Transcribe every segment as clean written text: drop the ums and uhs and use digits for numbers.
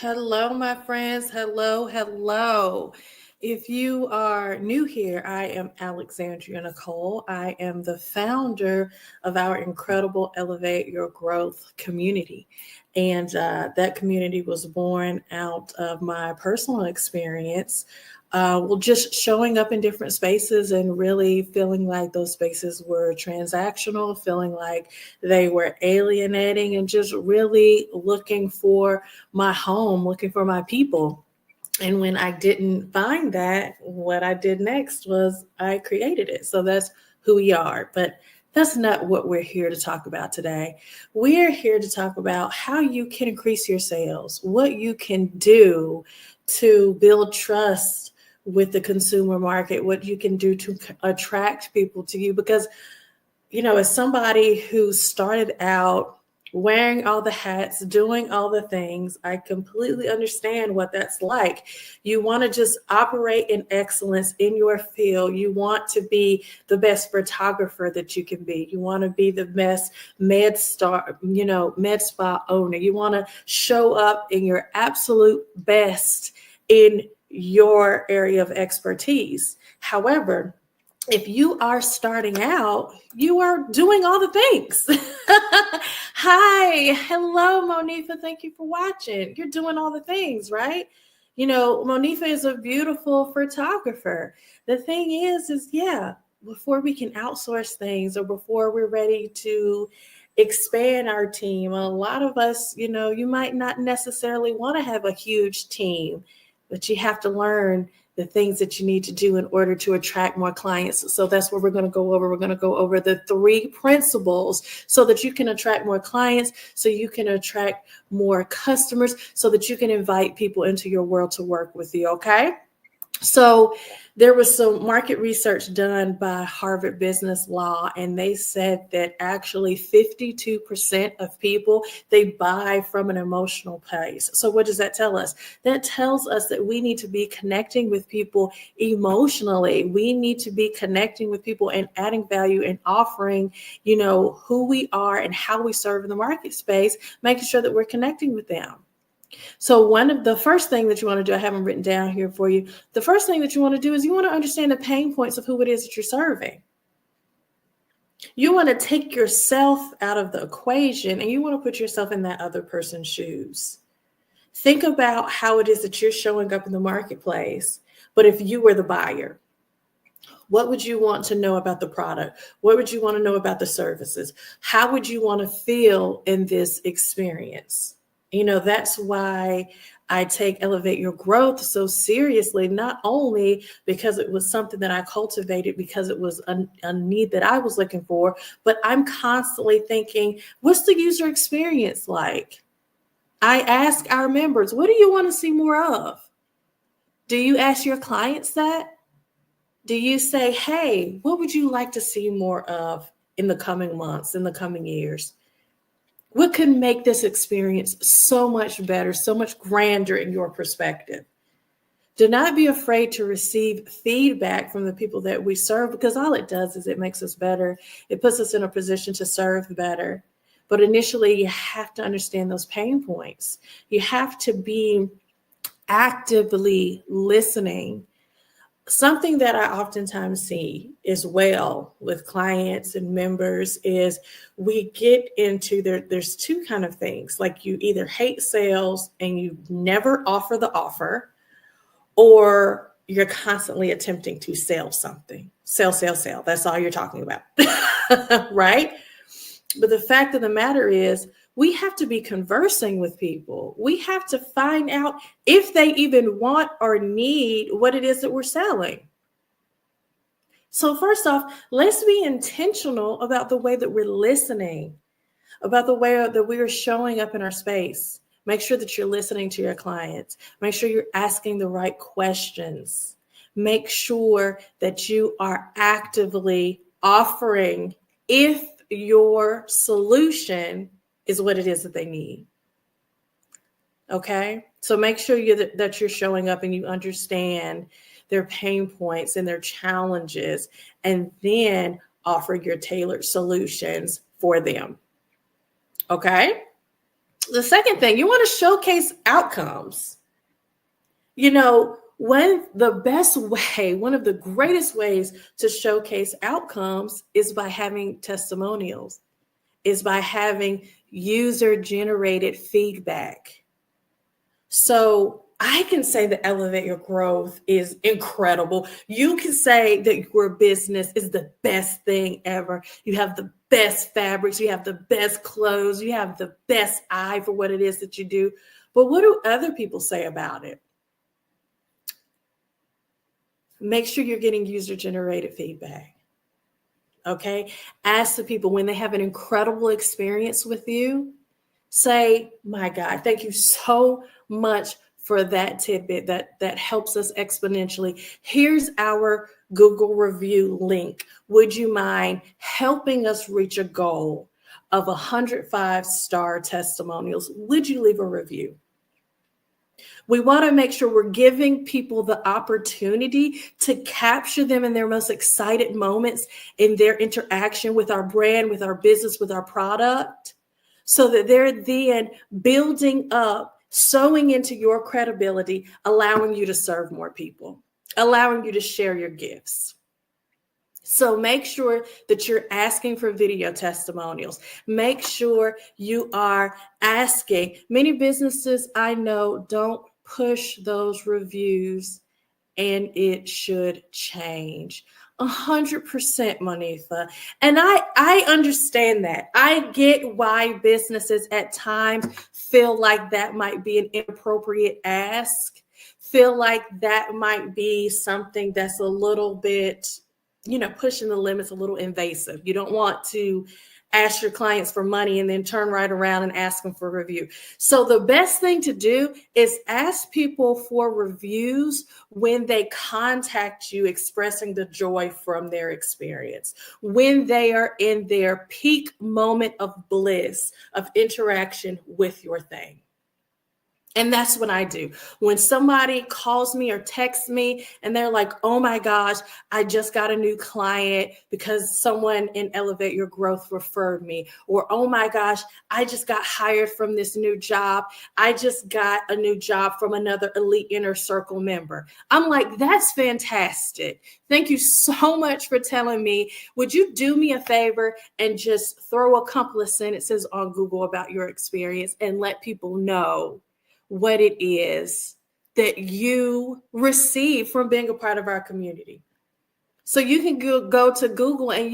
Hello, my friends. Hello, hello. If you are new here, I am Alexandria Nicole. I am the founder of our incredible Elevate Your Growth community. And that community was born out of my personal experience. Just showing up in different spaces and really feeling like those spaces were transactional, feeling like they were alienating, and just really looking for my home, looking for my people. And when I didn't find that, what I did next was I created it. So that's who we are. But that's not what we're here to talk about today. We're here to talk about how you can increase your sales, what you can do to build trust with the consumer market, what you can do to attract people to you. Because as somebody who started out wearing all the hats, doing all the things, I completely understand what that's like. You want to just operate in excellence in your field. You want to be the best photographer that you can be. You want to be the best med spa owner. You want to show up in your absolute best in your area of expertise. However, if you are starting out, you are doing all the things. Hi, hello, Monifa. Thank you for watching. You're doing all the things, right? Monifa is a beautiful photographer. The thing is, yeah, before we can outsource things or before we're ready to expand our team, a lot of us, you might not necessarily want to have a huge team, but you have to learn the things that you need to do in order to attract more clients. So that's what we're going to go over. We're going to go over the 3 principles so that you can attract more clients, so you can attract more customers, so that you can invite people into your world to work with you. Okay. So there was some market research done by Harvard Business Law, and they said that actually 52% of people, they buy from an emotional place. So what does that tell us? That tells us that we need to be connecting with people emotionally. We need to be connecting with people and adding value and offering, who we are and how we serve in the market space, making sure that we're connecting with them. So one of the first thing that you want to do, I haven't written down here for you. The first thing that you want to do is you want to understand the pain points of who it is that you're serving. You want to take yourself out of the equation and you want to put yourself in that other person's shoes. Think about how it is that you're showing up in the marketplace. But if you were the buyer, what would you want to know about the product? What would you want to know about the services? How would you want to feel in this experience? That's why I take Elevate Your Growth so seriously, not only because it was something that I cultivated because it was a need that I was looking for, but I'm constantly thinking, what's the user experience like? I ask our members, what do you want to see more of? Do you ask your clients that? Do you say, hey, what would you like to see more of in the coming months, in the coming years? What could make this experience so much better, so much grander in your perspective? Do not be afraid to receive feedback from the people that we serve, because all it does is it makes us better. It puts us in a position to serve better. But initially, you have to understand those pain points. You have to be actively listening. Something that I oftentimes see as well with clients and members is we get into there's 2 kind of things. Like, you either hate sales and you never offer the offer, or you're constantly attempting to sell something. Sell. That's all you're talking about. Right? But the fact of the matter is, we have to be conversing with people. We have to find out if they even want or need what it is that we're selling. So first off, let's be intentional about the way that we're listening, about the way that we are showing up in our space. Make sure that you're listening to your clients. Make sure you're asking the right questions. Make sure that you are actively offering if your solution is what it is that they need. Okay? So make sure that you're showing up and you understand their pain points and their challenges, and then offer your tailored solutions for them. Okay? The second thing, you want to showcase outcomes. You know, one of the greatest ways to showcase outcomes is by having testimonials, is by having user-generated feedback. So I can say that Elevate Your Growth is incredible. You can say that your business is the best thing ever. You have the best fabrics, you have the best clothes, you have the best eye for what it is that you do. But what do other people say about it? Make sure you're getting user-generated feedback. Okay? Ask the people when they have an incredible experience with you, say, my God, thank you so much for that tidbit that helps us exponentially. Here's our Google review link. Would you mind helping us reach a goal of 100 5-star testimonials? Would you leave a review? We want to make sure we're giving people the opportunity to capture them in their most excited moments in their interaction with our brand, with our business, with our product, so that they're then building up, sowing into your credibility, allowing you to serve more people, allowing you to share your gifts. So make sure that you're asking for video testimonials. Make sure you are asking. Many businesses I know don't push those reviews, and it should change. 100%, Monetha. And I understand that. I get why businesses at times feel like that might be an inappropriate ask, feel like that might be something that's a little bit, pushing the limits, a little invasive. You don't want to ask your clients for money and then turn right around and ask them for review. So the best thing to do is ask people for reviews when they contact you expressing the joy from their experience, when they are in their peak moment of bliss, of interaction with your thing. And that's what I do. When somebody calls me or texts me and they're like, oh my gosh, I just got a new client because someone in Elevate Your Growth referred me. Or, oh my gosh, I just got hired from this new job. I just got a new job from another elite inner circle member. I'm like, that's fantastic. Thank you so much for telling me. Would you do me a favor and just throw a couple of sentences on Google about your experience and let people know what it is that you receive from being a part of our community? So you can go to Google and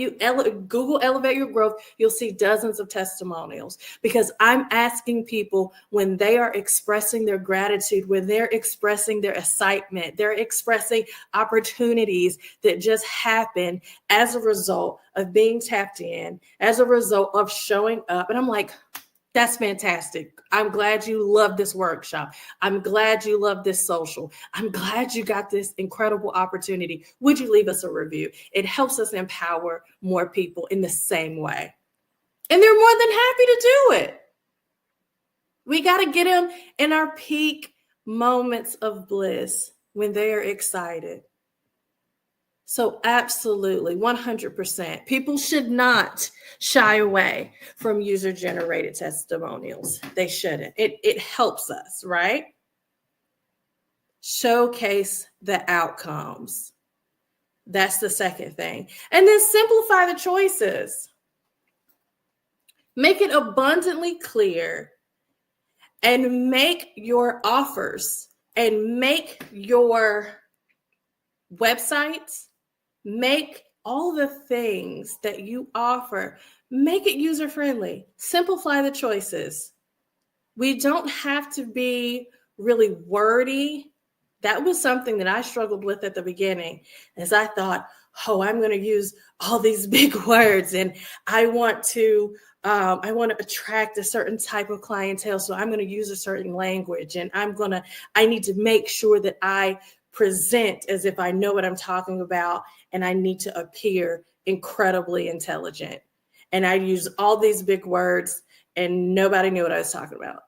Google Elevate Your Growth. You'll see dozens of testimonials, because I'm asking people when they are expressing their gratitude, when they're expressing their excitement, they're expressing opportunities that just happen as a result of being tapped in, as a result of showing up. And I'm like, that's fantastic. I'm glad you love this workshop. I'm glad you love this social. I'm glad you got this incredible opportunity. Would you leave us a review? It helps us empower more people in the same way. And they're more than happy to do it. We got to get them in our peak moments of bliss when they are excited. So absolutely, 100%. People should not shy away from user-generated testimonials. They shouldn't. It helps us, right? Showcase the outcomes. That's the second thing. And then simplify the choices. Make it abundantly clear and make your offers and make your websites, make all the things that you offer, make it user-friendly. Simplify the choices. We don't have to be really wordy. That was something that I struggled with at the beginning, as I thought, oh, I'm going to use all these big words, and I want to attract a certain type of clientele, so I'm going to use a certain language, and I need to make sure that I present as if I know what I'm talking about, and I need to appear incredibly intelligent. And I use all these big words, and nobody knew what I was talking about.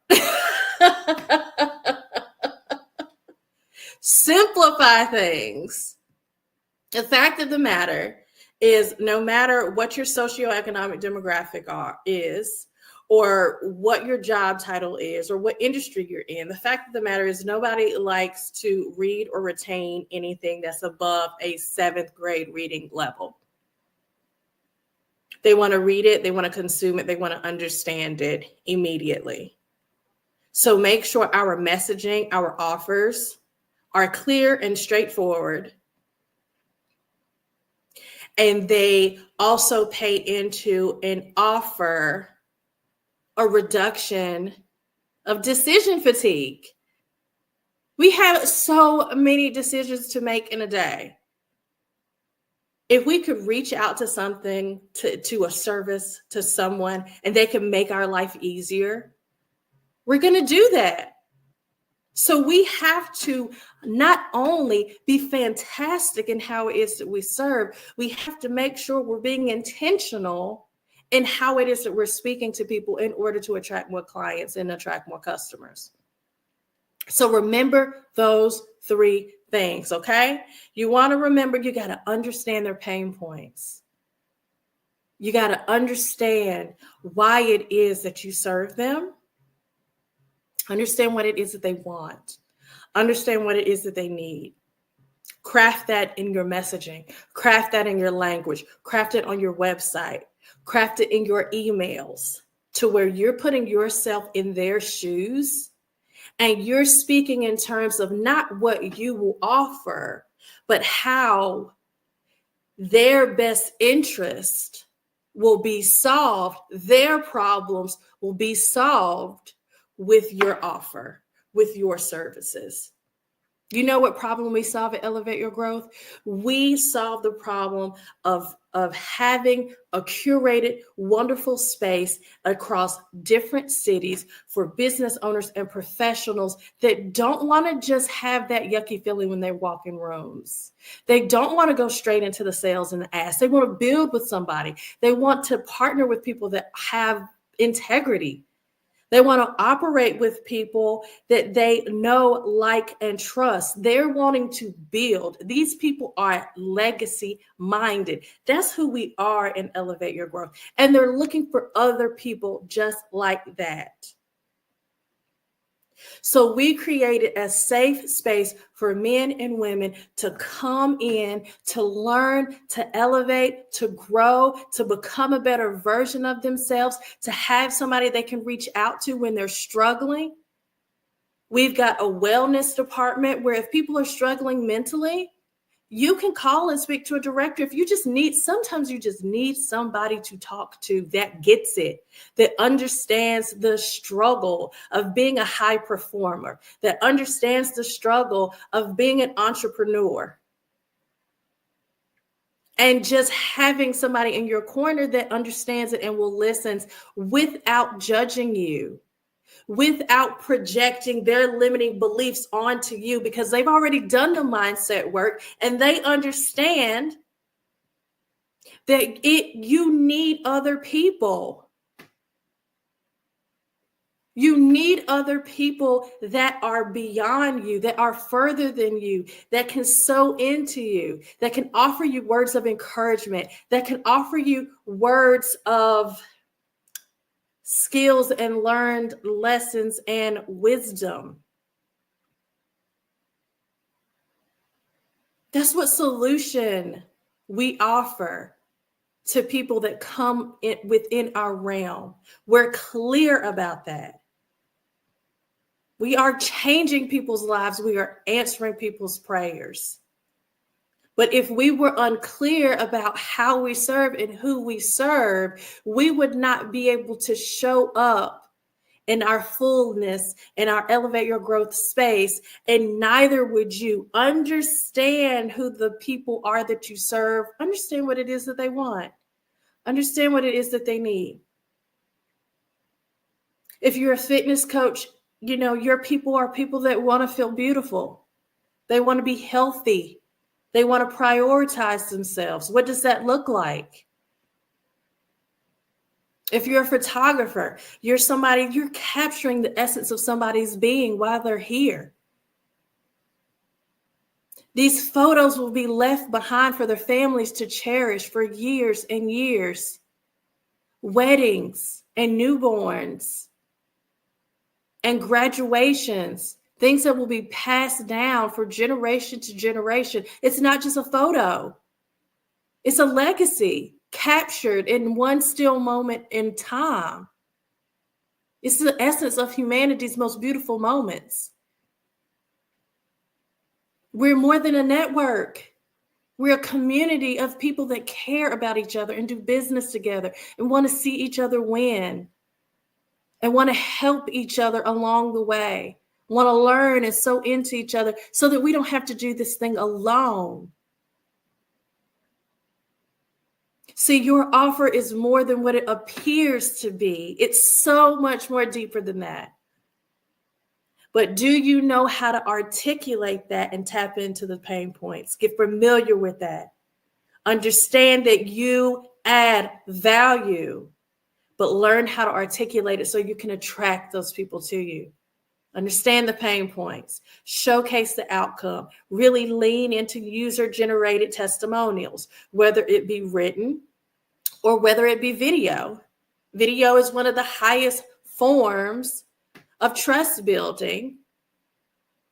Simplify things. The fact of the matter is, no matter what your socioeconomic demographic is, or what your job title is or what industry you're in. The fact of the matter is nobody likes to read or retain anything that's above a 7th grade reading level. They want to read it, they want to consume it, they want to understand it immediately. So make sure our messaging, our offers are clear and straightforward. And they also pay into and offer a reduction of decision fatigue. We have so many decisions to make in a day. If we could reach out to something, to a service, to someone, and they can make our life easier, we're going to do that. So we have to not only be fantastic in how it is that we serve, we have to make sure we're being intentional in how it is that we're speaking to people in order to attract more clients and attract more customers. So remember those 3 things, okay? You want to remember, you got to understand their pain points. You got to understand why it is that you serve them. Understand what it is that they want. Understand what it is that they need. Craft that in your messaging. Craft that in your language. Craft it on your website. Craft it in your emails to where you're putting yourself in their shoes and you're speaking in terms of not what you will offer, but how their best interest will be solved. Their problems will be solved with your offer, with your services. You know what problem we solve at Elevate Your Growth? We solve the problem of having a curated, wonderful space across different cities for business owners and professionals that don't want to just have that yucky feeling when they walk in rooms. They don't want to go straight into the sales and the ask. They want to build with somebody. They want to partner with people that have integrity. They want to operate with people that they know, like, and trust. They're wanting to build. These people are legacy minded. That's who we are in Elevate Your Growth. And they're looking for other people just like that. So we created a safe space for men and women to come in, to learn, to elevate, to grow, to become a better version of themselves, to have somebody they can reach out to when they're struggling. We've got a wellness department where if people are struggling mentally, you can call and speak to a director. If you just need, sometimes you just need somebody to talk to that gets it, that understands the struggle of being a high performer, that understands the struggle of being an entrepreneur. And just having somebody in your corner that understands it and will listen without judging you, without projecting their limiting beliefs onto you, because they've already done the mindset work and they understand that you need other people. You need other people that are beyond you, that are further than you, that can sow into you, that can offer you words of encouragement, that can offer you words of skills and learned lessons and wisdom. That's what solution we offer to people that come in within our realm. We're clear about that. We are changing people's lives. We are answering people's prayers. But if we were unclear about how we serve and who we serve, we would not be able to show up in our fullness, in our Elevate Your Growth space, and neither would you. Understand who the people are that you serve. Understand what it is that they want. Understand what it is that they need. If you're a fitness coach, you know, your people are people that want to feel beautiful. They want to be healthy. They want to prioritize themselves. What does that look like? If you're a photographer, you're capturing the essence of somebody's being while they're here. These photos will be left behind for their families to cherish for years and years. weddings and newborns and graduations, things that will be passed down for generation to generation. It's not just a photo. It's a legacy captured in one still moment in time. It's the essence of humanity's most beautiful moments. We're more than a network. We're a community of people that care about each other and do business together and want to see each other win and want to help each other along the way, want to learn and sew into each other so that we don't have to do this thing alone. See, your offer is more than what it appears to be. It's so much more deeper than that. But do you know how to articulate that and tap into the pain points? Get familiar with that. Understand that you add value, but learn how to articulate it so you can attract those people to you. Understand the pain points, showcase the outcome, really lean into user-generated testimonials, whether it be written or whether it be video. Video is one of the highest forms of trust building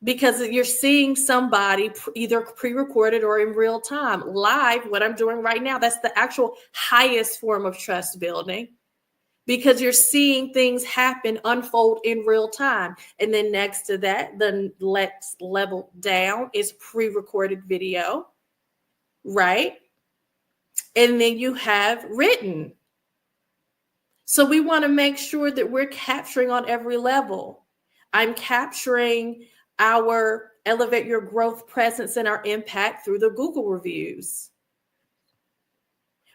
because you're seeing somebody either pre-recorded or in real time. Live, what I'm doing right now, that's the actual highest form of trust building, because you're seeing things happen, unfold in real time. And then next to that, the next level down is pre-recorded video, right? And then you have written. So we want to make sure that we're capturing on every level. I'm capturing our Elevate Your Growth presence and our impact through the Google reviews.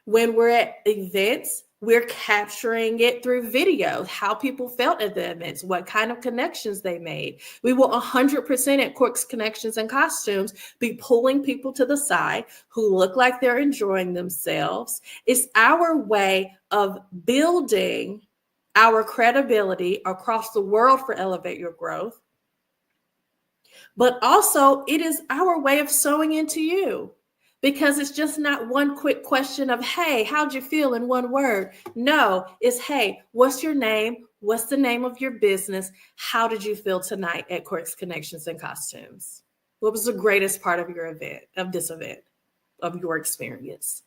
When we're at events, we're capturing it through video, how people felt at the events, what kind of connections they made. We will 100% at Quarks Connections and Costumes be pulling people to the side who look like they're enjoying themselves. It's our way of building our credibility across the world for Elevate Your Growth. But also, it is our way of sewing into you. Because it's just not one quick question of, hey, how'd you feel in one word? No, it's, hey, what's your name? What's the name of your business? How did you feel tonight at Quarks Connections and Costumes? What was the greatest part of your event, of this event, of your experience?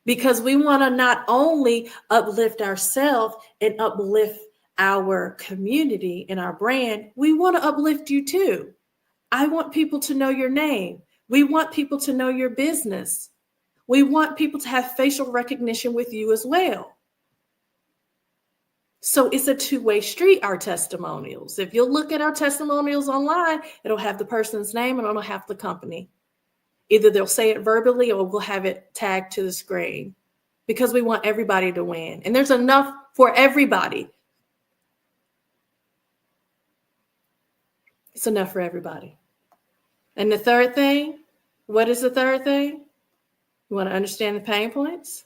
Because we want to not only uplift ourselves and uplift our community and our brand, we want to uplift you too. I want people to know your name. We want people to know your business. We want people to have facial recognition with you as well. So it's a two-way street, our testimonials. If you look at our testimonials online, it'll have the person's name and it'll have the company. Either they'll say it verbally or we'll have it tagged to the screen because we want everybody to win. And there's enough for everybody. It's enough for everybody. And the third thing, what is the third thing? You want to understand the pain points.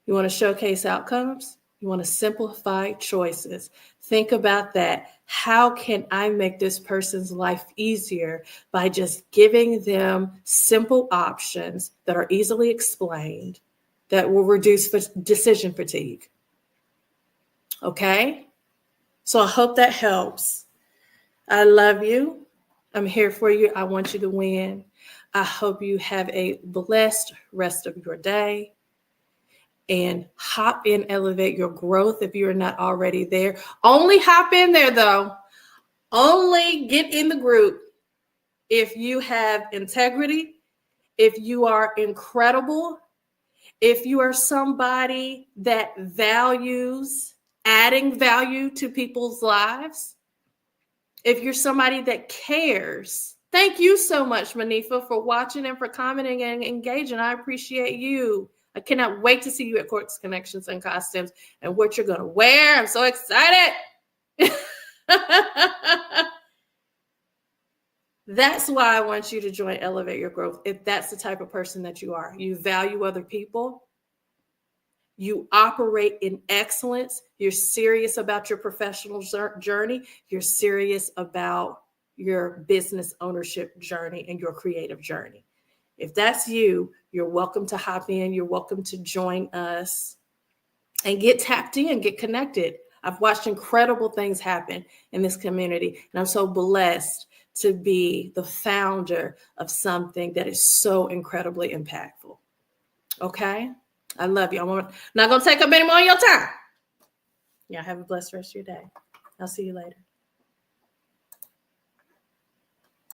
You want to showcase outcomes. You want to simplify choices. Think about that. How can I make this person's life easier by just giving them simple options that are easily explained that will reduce decision fatigue? Okay? So I hope that helps. I love you. I'm here for you. I want you to win. I hope you have a blessed rest of your day. And hop in, Elevate Your Growth if you're not already there. Only hop in there, though. Only get in the group if you have integrity, if you are incredible, if you are somebody that values adding value to people's lives. If you're somebody that cares. Thank you so much, Manifa, for watching and for commenting and engaging. I appreciate you. I cannot wait to see you at Quarks Connections and Costumes and what you're going to wear. I'm so excited. That's why I want you to join Elevate Your Growth. If that's the type of person that you are, you value other people. You operate in excellence. You're serious about your professional journey. You're serious about your business ownership journey and your creative journey. If that's you, you're welcome to hop in. You're welcome to join us and get tapped in, get connected. I've watched incredible things happen in this community, and I'm so blessed to be the founder of something that is so incredibly impactful. Okay? I love you. I'm not going to take up any more of your time. Yeah, have a blessed rest of your day. I'll see you later.